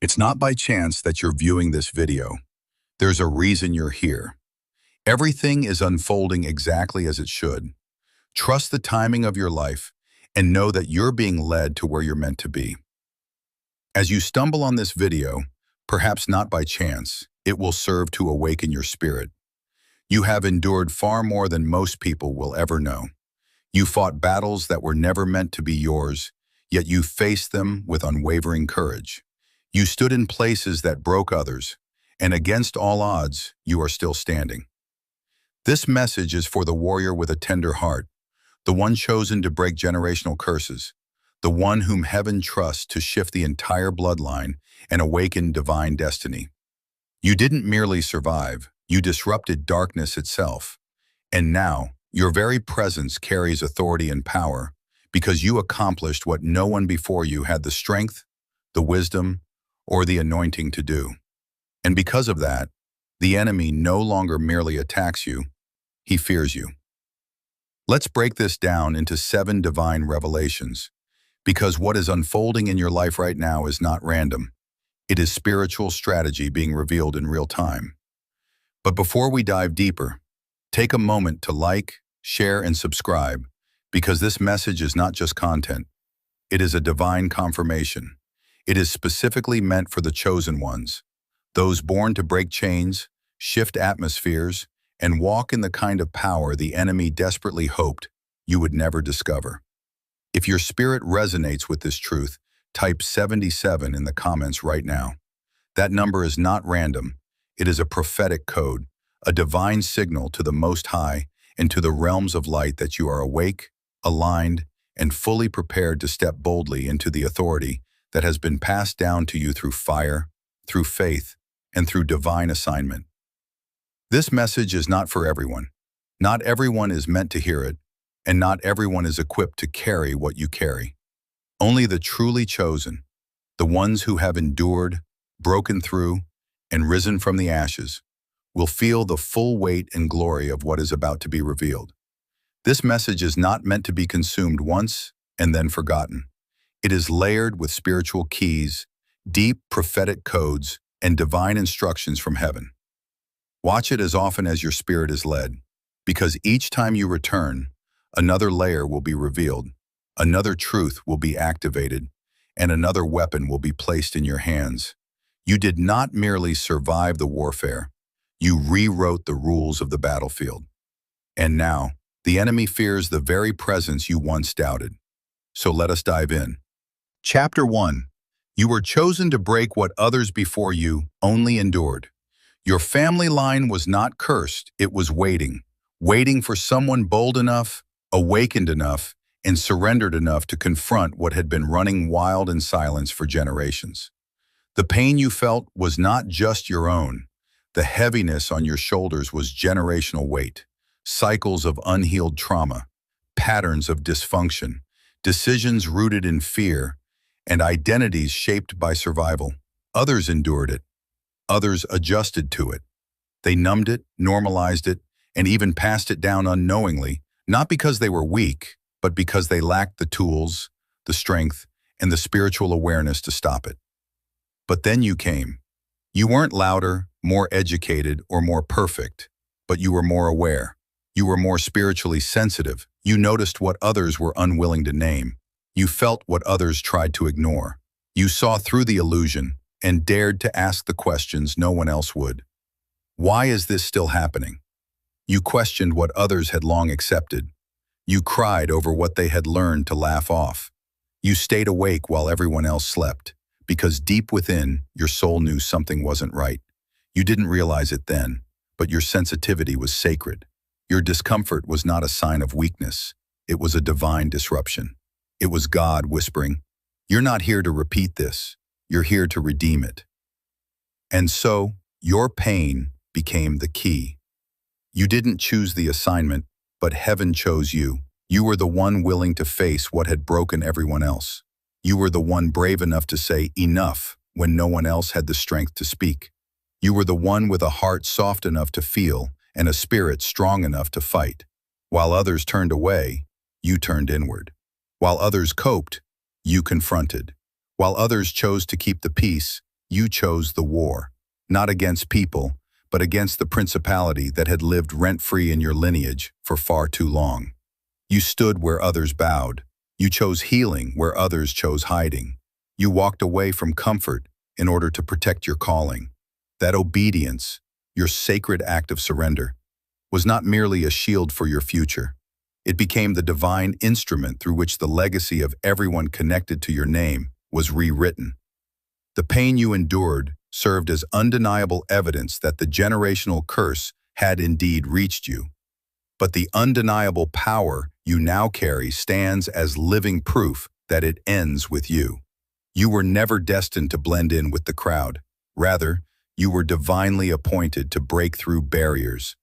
It's not by chance that you're viewing this video. There's a reason you're here. Everything is unfolding exactly as it should. Trust the timing of your life and know that you're being led to where you're meant to be. As you stumble on this video, perhaps not by chance, it will serve to awaken your spirit. You have endured far more than most people will ever know. You fought battles that were never meant to be yours, yet you faced them with unwavering courage. You stood in places that broke others, and against all odds, you are still standing. This message is for the warrior with a tender heart, the one chosen to break generational curses, the one whom heaven trusts to shift the entire bloodline and awaken divine destiny. You didn't merely survive, you disrupted darkness itself. And now, your very presence carries authority and power because you accomplished what no one before you had the strength, the wisdom, or the anointing to do. And because of that, the enemy no longer merely attacks you, he fears you. Let's break this down into 7 divine revelations, because what is unfolding in your life right now is not random. It is spiritual strategy being revealed in real time. But before we dive deeper, take a moment to like, share, and subscribe, because this message is not just content. It is a divine confirmation. It is specifically meant for the chosen ones, those born to break chains, shift atmospheres, and walk in the kind of power the enemy desperately hoped you would never discover. If your spirit resonates with this truth, type 77 in the comments right now. That number is not random. It is a prophetic code, a divine signal to the Most High and to the realms of light that you are awake, aligned, and fully prepared to step boldly into the authority that has been passed down to you through fire, through faith, and through divine assignment. This message is not for everyone. Not everyone is meant to hear it, and not everyone is equipped to carry what you carry. Only the truly chosen, the ones who have endured, broken through, and risen from the ashes, will feel the full weight and glory of what is about to be revealed. This message is not meant to be consumed once and then forgotten. It is layered with spiritual keys, deep prophetic codes, and divine instructions from heaven. Watch it as often as your spirit is led, because each time you return, another layer will be revealed, another truth will be activated, and another weapon will be placed in your hands. You did not merely survive the warfare, you rewrote the rules of the battlefield. And now, the enemy fears the very presence you once doubted. So let us dive in. Chapter 1. You were chosen to break what others before you only endured. Your family line was not cursed, it was waiting for someone bold enough, awakened enough, and surrendered enough to confront what had been running wild in silence for generations. The pain you felt was not just your own. The heaviness on your shoulders was generational weight, cycles of unhealed trauma, patterns of dysfunction, decisions rooted in fear, and identities shaped by survival. Others endured it. Others adjusted to it. They numbed it, normalized it, and even passed it down unknowingly, not because they were weak, but because they lacked the tools, the strength, and the spiritual awareness to stop it. But then you came. You weren't louder, more educated, or more perfect, but you were more aware. You were more spiritually sensitive. You noticed what others were unwilling to name. You felt what others tried to ignore. You saw through the illusion and dared to ask the questions no one else would. Why is this still happening? You questioned what others had long accepted. You cried over what they had learned to laugh off. You stayed awake while everyone else slept, because deep within, your soul knew something wasn't right. You didn't realize it then, but your sensitivity was sacred. Your discomfort was not a sign of weakness. It was a divine disruption. It was God whispering, "You're not here to repeat this. You're here to redeem it." And so, your pain became the key. You didn't choose the assignment, but heaven chose you. You were the one willing to face what had broken everyone else. You were the one brave enough to say enough when no one else had the strength to speak. You were the one with a heart soft enough to feel and a spirit strong enough to fight. While others turned away, you turned inward. While others coped, you confronted. While others chose to keep the peace, you chose the war, not against people, but against the principality that had lived rent-free in your lineage for far too long. You stood where others bowed. You chose healing where others chose hiding. You walked away from comfort in order to protect your calling. That obedience, your sacred act of surrender, was not merely a shield for your future. It became the divine instrument through which the legacy of everyone connected to your name was rewritten. The pain you endured served as undeniable evidence that the generational curse had indeed reached you. But the undeniable power you now carry stands as living proof that it ends with you. You were never destined to blend in with the crowd. Rather, you were divinely appointed to break through barriers,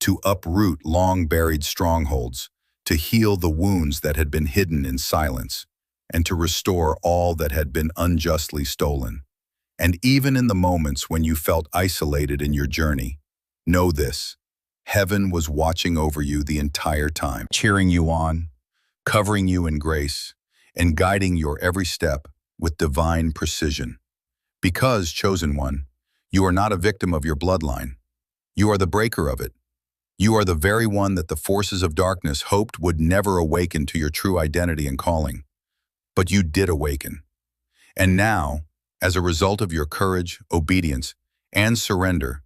to uproot long-buried strongholds, to heal the wounds that had been hidden in silence, and to restore all that had been unjustly stolen. And even in the moments when you felt isolated in your journey, know this: heaven was watching over you the entire time, cheering you on, covering you in grace, and guiding your every step with divine precision. Because, chosen one, you are not a victim of your bloodline. You are the breaker of it. You are the very one that the forces of darkness hoped would never awaken to your true identity and calling. But you did awaken. And now, as a result of your courage, obedience, and surrender,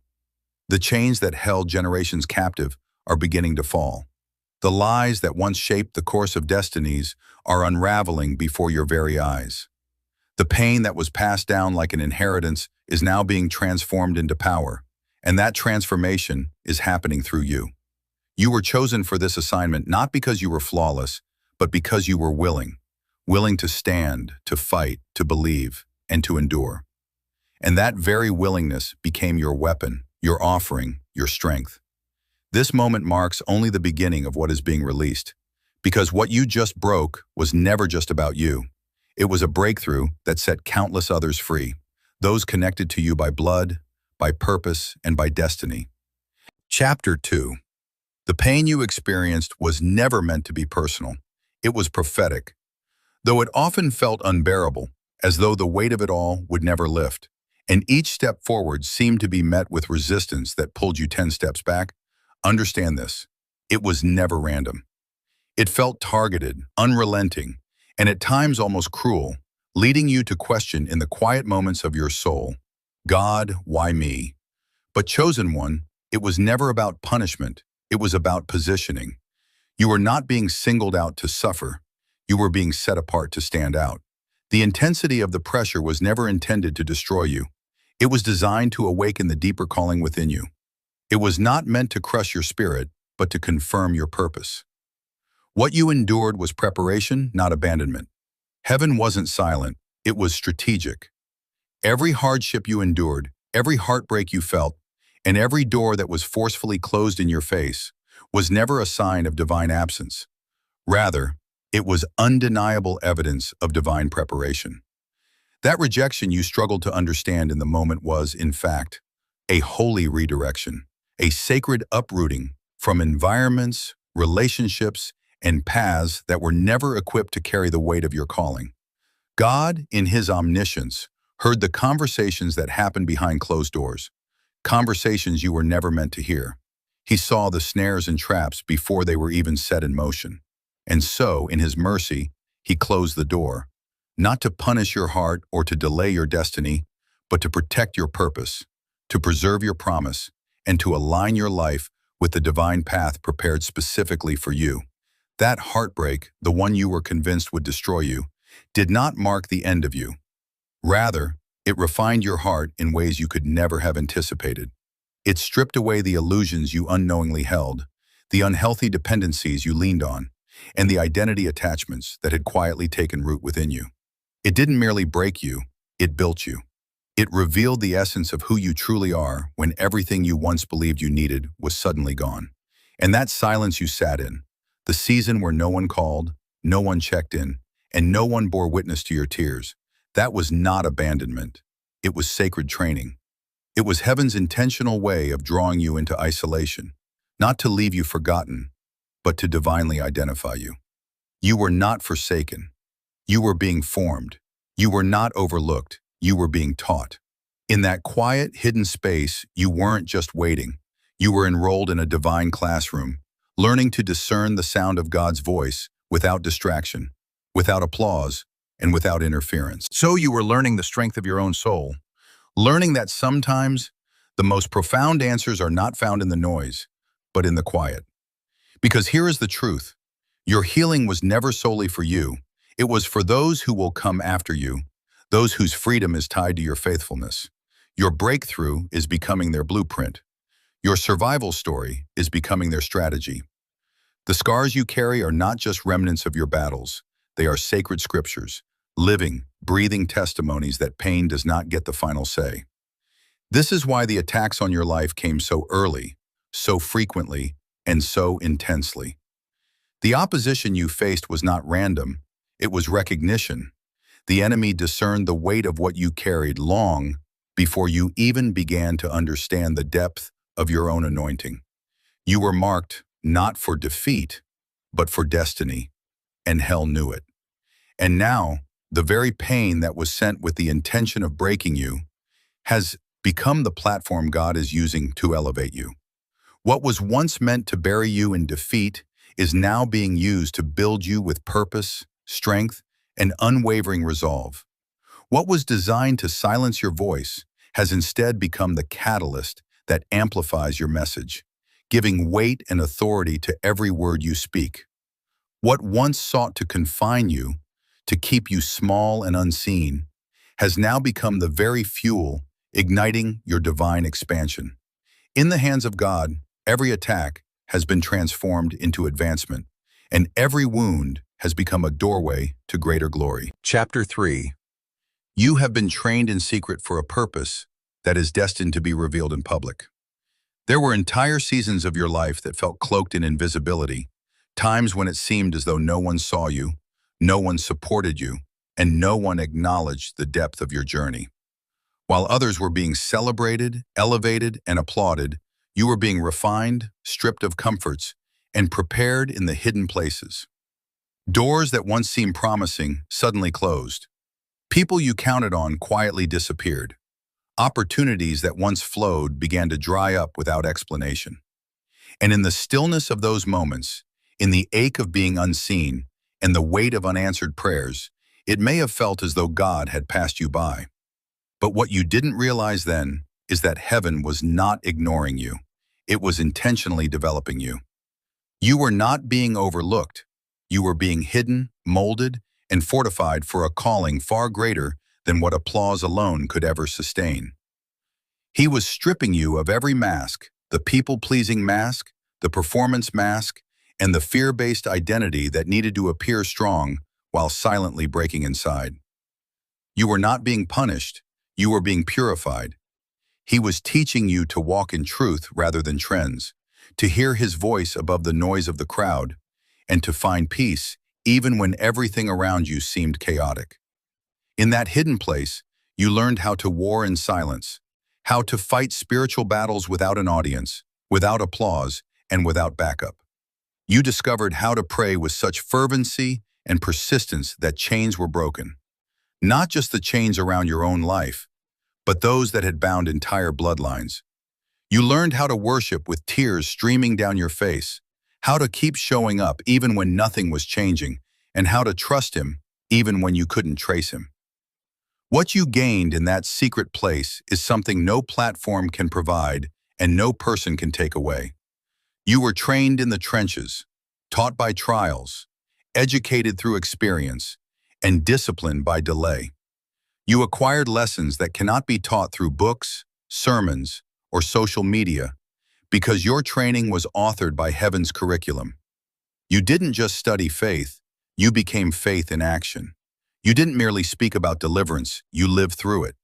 the chains that held generations captive are beginning to fall. The lies that once shaped the course of destinies are unraveling before your very eyes. The pain that was passed down like an inheritance is now being transformed into power, and that transformation is happening through you. You were chosen for this assignment not because you were flawless, but because you were willing to stand, to fight, to believe, and to endure. And that very willingness became your weapon, your offering, your strength. This moment marks only the beginning of what is being released, because what you just broke was never just about you. It was a breakthrough that set countless others free, those connected to you by blood, by purpose, and by destiny. Chapter 2. The pain you experienced was never meant to be personal. It was prophetic. Though it often felt unbearable, as though the weight of it all would never lift, and each step forward seemed to be met with resistance that pulled you 10 steps back, understand this: it was never random. It felt targeted, unrelenting, and at times almost cruel, leading you to question in the quiet moments of your soul, God, why me? But chosen one, it was never about punishment. It was about positioning. You were not being singled out to suffer. You were being set apart to stand out. The intensity of the pressure was never intended to destroy you. It was designed to awaken the deeper calling within you. It was not meant to crush your spirit, but to confirm your purpose. What you endured was preparation, not abandonment. Heaven wasn't silent, it was strategic. Every hardship you endured, every heartbreak you felt, and every door that was forcefully closed in your face was never a sign of divine absence. Rather, it was undeniable evidence of divine preparation. That rejection you struggled to understand in the moment was, in fact, a holy redirection, a sacred uprooting from environments, relationships, and paths that were never equipped to carry the weight of your calling. God, in His omniscience, heard the conversations that happened behind closed doors, conversations you were never meant to hear. He saw the snares and traps before they were even set in motion. And so, in His mercy, He closed the door, not to punish your heart or to delay your destiny, but to protect your purpose, to preserve your promise, and to align your life with the divine path prepared specifically for you. That heartbreak, the one you were convinced would destroy you, did not mark the end of you. Rather, it refined your heart in ways you could never have anticipated. It stripped away the illusions you unknowingly held, the unhealthy dependencies you leaned on, and the identity attachments that had quietly taken root within you. It didn't merely break you, it built you. It revealed the essence of who you truly are when everything you once believed you needed was suddenly gone. And that silence you sat in, the season where no one called, no one checked in, and no one bore witness to your tears, that was not abandonment. It was sacred training. It was heaven's intentional way of drawing you into isolation, not to leave you forgotten, but to divinely identify you. You were not forsaken. You were being formed. You were not overlooked. You were being taught. In that quiet, hidden space, you weren't just waiting. You were enrolled in a divine classroom, learning to discern the sound of God's voice without distraction, without applause, and without interference. So you were learning the strength of your own soul, learning that sometimes the most profound answers are not found in the noise, but in the quiet. Because here is the truth. Your healing was never solely for you. It was for those who will come after you, those whose freedom is tied to your faithfulness. Your breakthrough is becoming their blueprint. Your survival story is becoming their strategy. The scars you carry are not just remnants of your battles. They are sacred scriptures, living, breathing testimonies that pain does not get the final say. This is why the attacks on your life came so early, so frequently, and so intensely. The opposition you faced was not random. It was recognition. The enemy discerned the weight of what you carried long before you even began to understand the depth of your own anointing. You were marked not for defeat, but for destiny, and hell knew it. And now, the very pain that was sent with the intention of breaking you has become the platform God is using to elevate you. What was once meant to bury you in defeat is now being used to build you with purpose, strength, and unwavering resolve. What was designed to silence your voice has instead become the catalyst that amplifies your message, giving weight and authority to every word you speak. What once sought to confine you, to keep you small and unseen, has now become the very fuel igniting your divine expansion. In the hands of God, every attack has been transformed into advancement, and every wound has become a doorway to greater glory. Chapter 3. You have been trained in secret for a purpose that is destined to be revealed in public. There were entire seasons of your life that felt cloaked in invisibility, times when it seemed as though no one saw you, no one supported you, and no one acknowledged the depth of your journey. While others were being celebrated, elevated, and applauded, you were being refined, stripped of comforts, and prepared in the hidden places. Doors that once seemed promising suddenly closed. People you counted on quietly disappeared. Opportunities that once flowed began to dry up without explanation. And in the stillness of those moments, in the ache of being unseen, and the weight of unanswered prayers, it may have felt as though God had passed you by. But what you didn't realize then is that heaven was not ignoring you. It was intentionally developing you. You were not being overlooked. You were being hidden, molded, and fortified for a calling far greater than what applause alone could ever sustain. He was stripping you of every mask, the people-pleasing mask, the performance mask, and the fear-based identity that needed to appear strong while silently breaking inside. You were not being punished, you were being purified. He was teaching you to walk in truth rather than trends, to hear his voice above the noise of the crowd, and to find peace even when everything around you seemed chaotic. In that hidden place, you learned how to war in silence, how to fight spiritual battles without an audience, without applause, and without backup. You discovered how to pray with such fervency and persistence that chains were broken. Not just the chains around your own life, but those that had bound entire bloodlines. You learned how to worship with tears streaming down your face, how to keep showing up even when nothing was changing, and how to trust him even when you couldn't trace him. What you gained in that secret place is something no platform can provide and no person can take away. You were trained in the trenches, taught by trials, educated through experience, and disciplined by delay. You acquired lessons that cannot be taught through books, sermons, or social media because your training was authored by heaven's curriculum. You didn't just study faith, you became faith in action. You didn't merely speak about deliverance, you lived through it.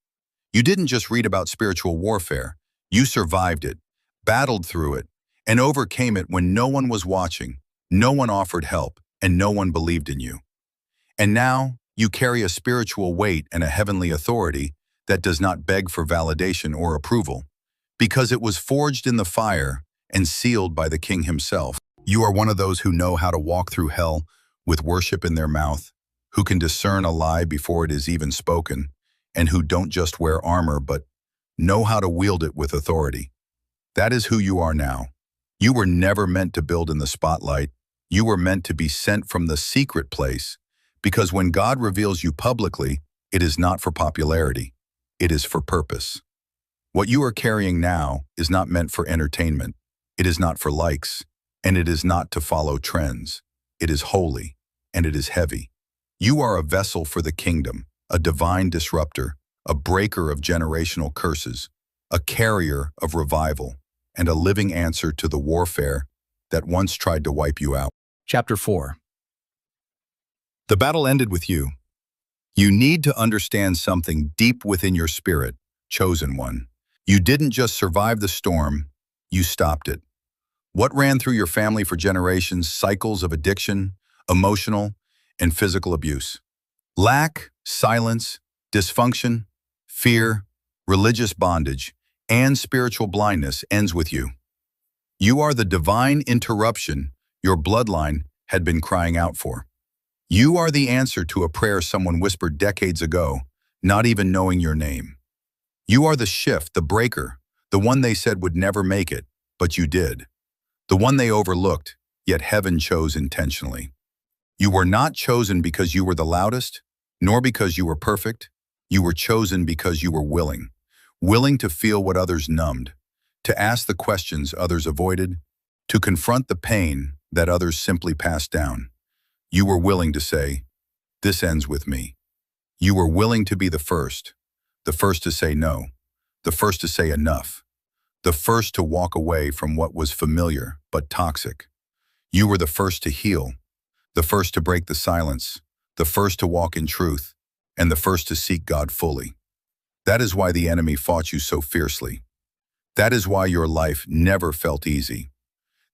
You didn't just read about spiritual warfare, you survived it, battled through it, and overcame it when no one was watching, no one offered help, and no one believed in you. And now, you carry a spiritual weight and a heavenly authority that does not beg for validation or approval, because it was forged in the fire and sealed by the King himself. You are one of those who know how to walk through hell with worship in their mouth, who can discern a lie before it is even spoken, and who don't just wear armor but know how to wield it with authority. That is who you are now. You were never meant to build in the spotlight. You were meant to be sent from the secret place, because when God reveals you publicly, it is not for popularity. It is for purpose. What you are carrying now is not meant for entertainment. It is not for likes, and it is not to follow trends. It is holy, and it is heavy. You are a vessel for the kingdom, a divine disruptor, a breaker of generational curses, a carrier of revival, and a living answer to the warfare that once tried to wipe you out. Chapter 4. The battle ended with you. You need to understand something deep within your spirit, chosen one. You didn't just survive the storm, you stopped it. What ran through your family for generations? Cycles of addiction, emotional, and physical abuse. Lack, silence, dysfunction, fear, religious bondage, and spiritual blindness ends with you. You are the divine interruption your bloodline had been crying out for. You are the answer to a prayer someone whispered decades ago, not even knowing your name. You are the shift, the breaker, the one they said would never make it, but you did. The one they overlooked, yet heaven chose intentionally. You were not chosen because you were the loudest, nor because you were perfect. You were chosen because you were willing to feel what others numbed, to ask the questions others avoided, to confront the pain that others simply passed down. You were willing to say, "This ends with me." You were willing to be the first to say no, the first to say enough, the first to walk away from what was familiar but toxic. You were the first to heal, the first to break the silence, the first to walk in truth, and the first to seek God fully. That is why the enemy fought you so fiercely. That is why your life never felt easy.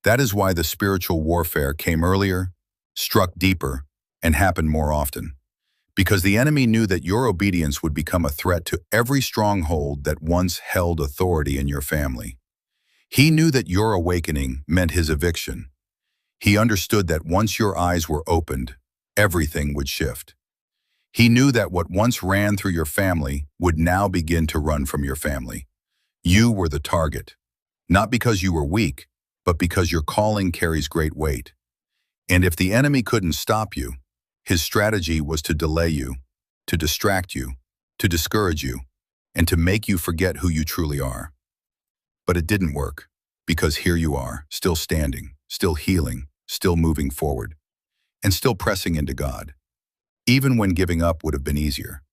That is why the spiritual warfare came earlier, struck deeper, and happened more often. Because the enemy knew that your obedience would become a threat to every stronghold that once held authority in your family. He knew that your awakening meant his eviction. He understood that once your eyes were opened, everything would shift. He knew that what once ran through your family would now begin to run from your family. You were the target, not because you were weak, but because your calling carries great weight. And if the enemy couldn't stop you, his strategy was to delay you, to distract you, to discourage you, and to make you forget who you truly are. But it didn't work, because here you are, still standing, still healing, still moving forward, and still pressing into God, even when giving up would have been easier.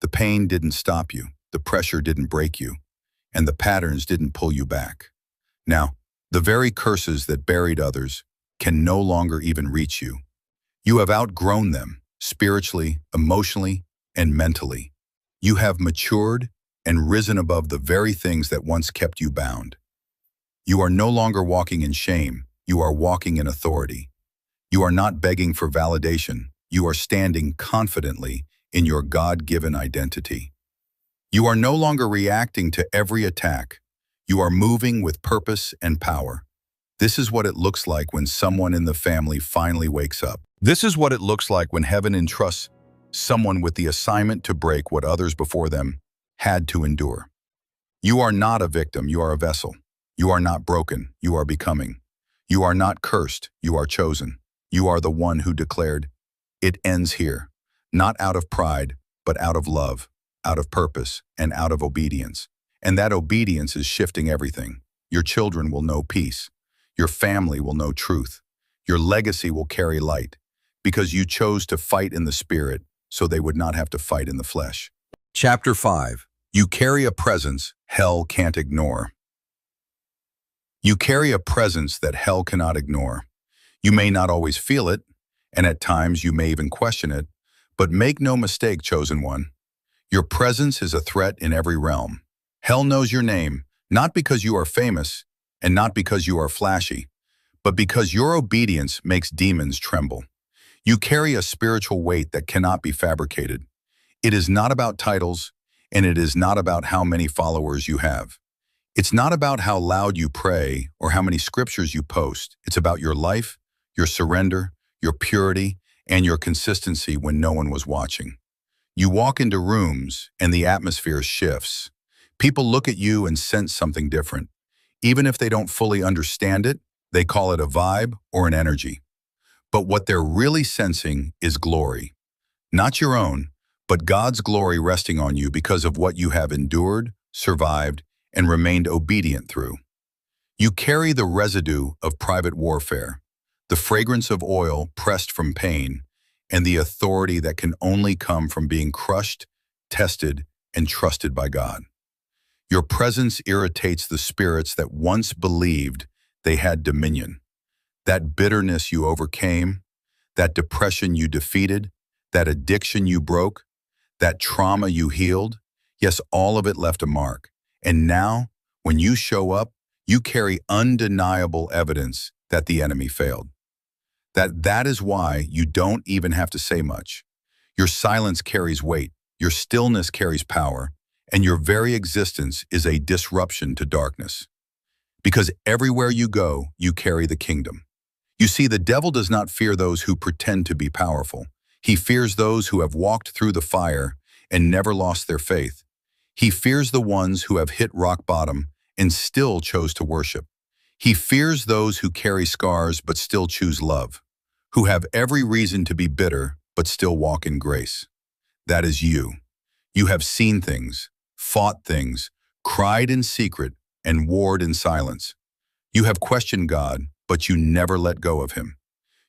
The pain didn't stop you, the pressure didn't break you, and the patterns didn't pull you back. Now, the very curses that buried others can no longer even reach you. You have outgrown them, spiritually, emotionally, and mentally. You have matured and risen above the very things that once kept you bound. You are no longer walking in shame, you are walking in authority. You are not begging for validation, you are standing confidently in your God-given identity. You are no longer reacting to every attack, you are moving with purpose and power. This is what it looks like when someone in the family finally wakes up. This is what it looks like when heaven entrusts someone with the assignment to break what others before them had to endure. You are not a victim, you are a vessel. You are not broken, you are becoming. You are not cursed, you are chosen. You are the one who declared, "It ends here," not out of pride, but out of love, out of purpose, and out of obedience. And that obedience is shifting everything. Your children will know peace. Your family will know truth. Your legacy will carry light, because you chose to fight in the spirit so they would not have to fight in the flesh. Chapter 5. You carry a presence hell can't ignore. You carry a presence that hell cannot ignore. You may not always feel it, and at times you may even question it, but make no mistake, chosen one. Your presence is a threat in every realm. Hell knows your name, not because you are famous, and not because you are flashy, but because your obedience makes demons tremble. You carry a spiritual weight that cannot be fabricated. It is not about titles, and it is not about how many followers you have. It's not about how loud you pray or how many scriptures you post. It's about your life, your surrender, your purity, and your consistency when no one was watching. You walk into rooms and the atmosphere shifts. People look at you and sense something different. Even if they don't fully understand it, they call it a vibe or an energy. But what they're really sensing is glory. Not your own, but God's glory resting on you because of what you have endured, survived, and remained obedient through. You carry the residue of private warfare, the fragrance of oil pressed from pain, and the authority that can only come from being crushed, tested, and trusted by God. Your presence irritates the spirits that once believed they had dominion. That bitterness you overcame, that depression you defeated, that addiction you broke, that trauma you healed, yes, all of it left a mark. And now, when you show up, you carry undeniable evidence that the enemy failed. That is why you don't even have to say much. Your silence carries weight, your stillness carries power, and your very existence is a disruption to darkness. Because everywhere you go, you carry the kingdom. You see, the devil does not fear those who pretend to be powerful. He fears those who have walked through the fire and never lost their faith. He fears the ones who have hit rock bottom and still chose to worship. He fears those who carry scars but still choose love, who have every reason to be bitter but still walk in grace. That is you. You have seen things, fought things, cried in secret, and warred in silence. You have questioned God, but you never let go of Him.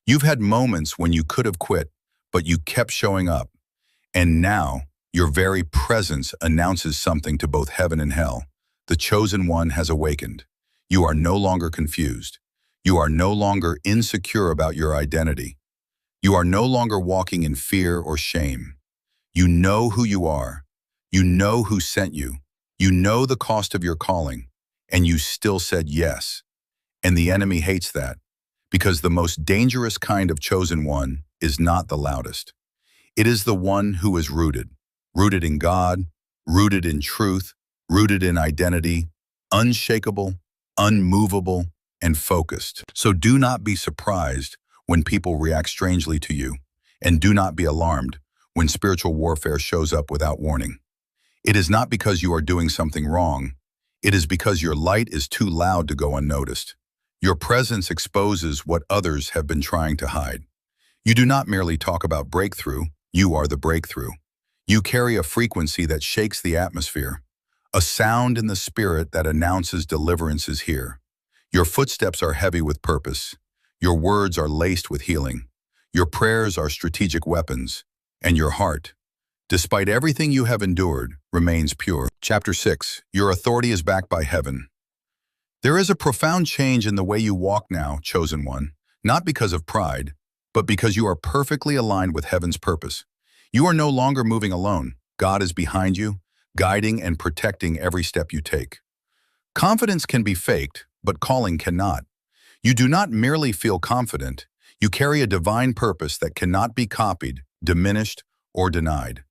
You've had moments when you could have quit, but you kept showing up. And now, your very presence announces something to both heaven and hell. The chosen one has awakened. You are no longer confused. You are no longer insecure about your identity. You are no longer walking in fear or shame. You know who you are. You know who sent you. You know the cost of your calling, and you still said yes. And the enemy hates that, because the most dangerous kind of chosen one is not the loudest. It is the one who is rooted in God, rooted in truth, rooted in identity, unshakable, unmovable, and focused. So do not be surprised when people react strangely to you, and do not be alarmed when spiritual warfare shows up without warning. It is not because you are doing something wrong. It is because your light is too loud to go unnoticed. Your presence exposes what others have been trying to hide. You do not merely talk about breakthrough, you are the breakthrough. You carry a frequency that shakes the atmosphere, a sound in the spirit that announces deliverance is here. Your footsteps are heavy with purpose. Your words are laced with healing. Your prayers are strategic weapons. And your heart, despite everything you have endured, remains pure. Chapter 6. Your authority is backed by heaven. There is a profound change in the way you walk now, chosen one, not because of pride, but because you are perfectly aligned with heaven's purpose. You are no longer moving alone. God is behind you, guiding and protecting every step you take. Confidence can be faked, but calling cannot. You do not merely feel confident. You carry a divine purpose that cannot be copied, diminished, or denied.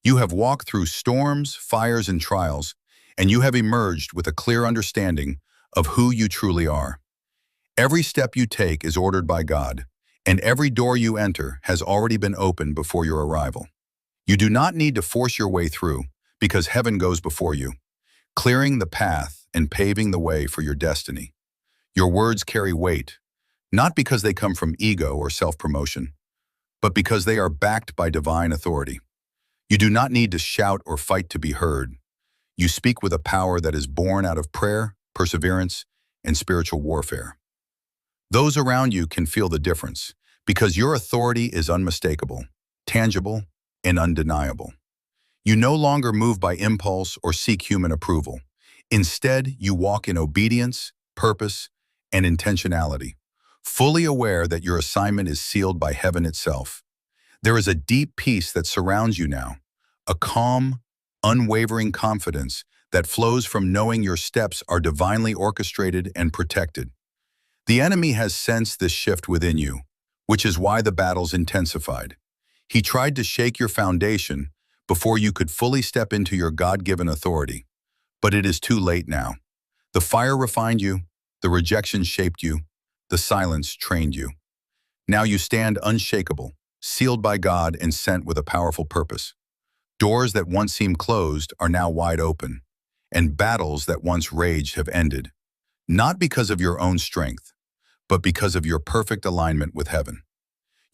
You have walked through storms, fires, and trials, and you have emerged with a clear understanding of who you truly are. Every step you take is ordered by God, and every door you enter has already been opened before your arrival. You do not need to force your way through, because heaven goes before you, clearing the path and paving the way for your destiny. Your words carry weight, not because they come from ego or self-promotion, but because they are backed by divine authority. You do not need to shout or fight to be heard. You speak with a power that is born out of prayer, perseverance, and spiritual warfare. Those around you can feel the difference, because your authority is unmistakable, tangible, and undeniable. You no longer move by impulse or seek human approval. Instead, you walk in obedience, purpose, and intentionality, fully aware that your assignment is sealed by heaven itself. There is a deep peace that surrounds you now, a calm, unwavering confidence that flows from knowing your steps are divinely orchestrated and protected. The enemy has sensed this shift within you, which is why the battle's intensified. He tried to shake your foundation before you could fully step into your God-given authority. But it is too late now. The fire refined you, the rejection shaped you, the silence trained you. Now you stand unshakable, sealed by God and sent with a powerful purpose. Doors that once seemed closed are now wide open, and battles that once raged have ended, not because of your own strength, but because of your perfect alignment with heaven.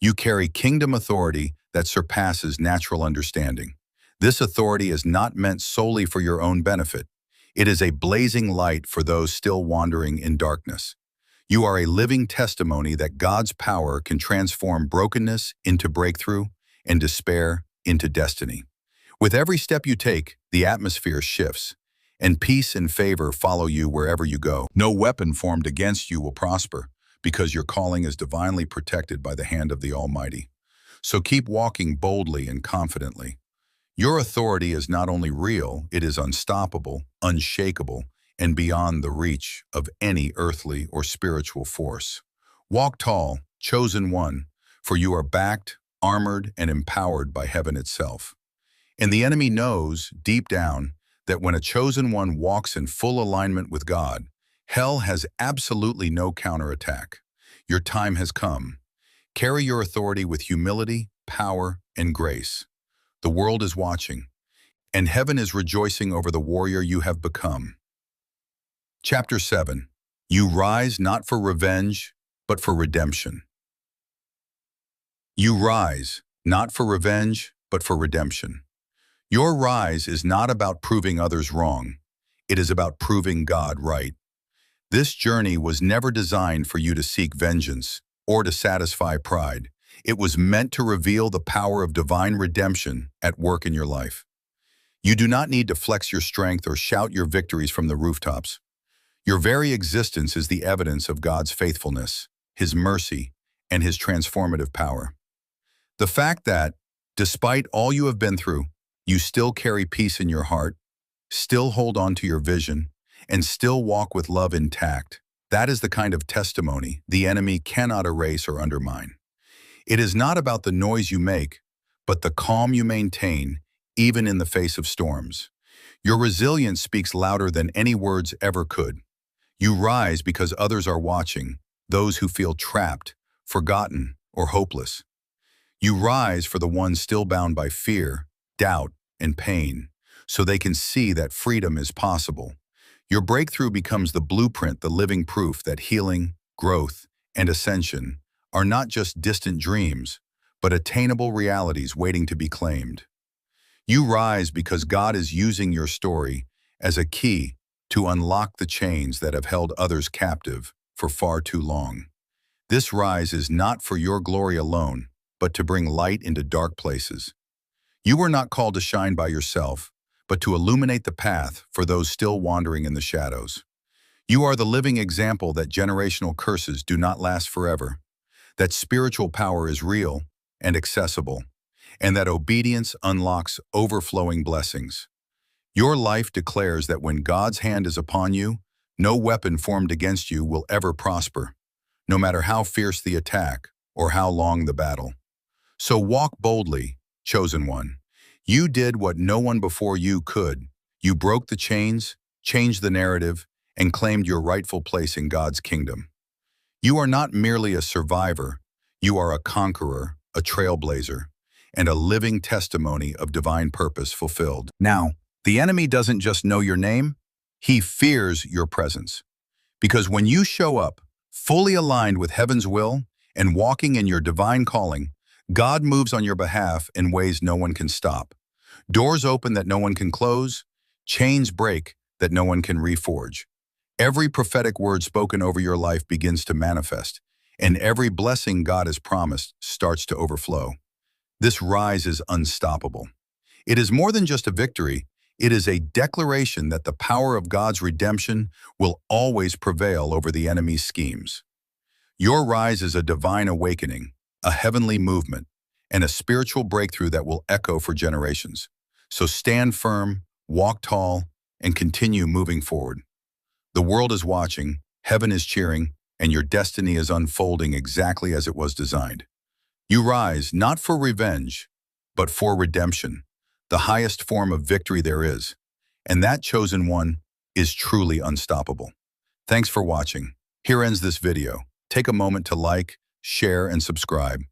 You carry kingdom authority that surpasses natural understanding. This authority is not meant solely for your own benefit. It is a blazing light for those still wandering in darkness. You are a living testimony that God's power can transform brokenness into breakthrough and despair into destiny. With every step you take, the atmosphere shifts, and peace and favor follow you wherever you go. No weapon formed against you will prosper, because your calling is divinely protected by the hand of the Almighty. So keep walking boldly and confidently. Your authority is not only real, it is unstoppable, unshakable, and beyond the reach of any earthly or spiritual force. Walk tall, chosen one, for you are backed, armored, and empowered by heaven itself. And the enemy knows, deep down, that when a chosen one walks in full alignment with God, hell has absolutely no counterattack. Your time has come. Carry your authority with humility, power, and grace. The world is watching, and heaven is rejoicing over the warrior you have become. Chapter 7. You rise not for revenge, but for redemption. You rise, not for revenge, but for redemption. Your rise is not about proving others wrong. It is about proving God right. This journey was never designed for you to seek vengeance or to satisfy pride. It was meant to reveal the power of divine redemption at work in your life. You do not need to flex your strength or shout your victories from the rooftops. Your very existence is the evidence of God's faithfulness, His mercy, and His transformative power. The fact that, despite all you have been through, you still carry peace in your heart, still hold on to your vision, and still walk with love intact, that is the kind of testimony the enemy cannot erase or undermine. It is not about the noise you make, but the calm you maintain, even in the face of storms. Your resilience speaks louder than any words ever could. You rise because others are watching, those who feel trapped, forgotten, or hopeless. You rise for the ones still bound by fear, doubt, and pain, so they can see that freedom is possible. Your breakthrough becomes the blueprint, the living proof that healing, growth, and ascension are not just distant dreams, but attainable realities waiting to be claimed. You rise because God is using your story as a key to unlock the chains that have held others captive for far too long. This rise is not for your glory alone, but to bring light into dark places. You were not called to shine by yourself, but to illuminate the path for those still wandering in the shadows. You are the living example that generational curses do not last forever, that spiritual power is real and accessible, and that obedience unlocks overflowing blessings. Your life declares that when God's hand is upon you, no weapon formed against you will ever prosper, no matter how fierce the attack or how long the battle. So walk boldly, chosen one. You did what no one before you could. You broke the chains, changed the narrative, and claimed your rightful place in God's kingdom. You are not merely a survivor, you are a conqueror, a trailblazer, and a living testimony of divine purpose fulfilled. Now, the enemy doesn't just know your name, he fears your presence. Because when you show up, fully aligned with heaven's will and walking in your divine calling, God moves on your behalf in ways no one can stop. Doors open that no one can close, chains break that no one can reforge. Every prophetic word spoken over your life begins to manifest, and every blessing God has promised starts to overflow. This rise is unstoppable. It is more than just a victory, it is a declaration that the power of God's redemption will always prevail over the enemy's schemes. Your rise is a divine awakening, a heavenly movement, and a spiritual breakthrough that will echo for generations. So stand firm, walk tall, and continue moving forward. The world is watching, heaven is cheering, and your destiny is unfolding exactly as it was designed. You rise not for revenge, but for redemption, the highest form of victory there is. And that chosen one is truly unstoppable. Thanks for watching. Here ends this video. Take a moment to like, share, and subscribe.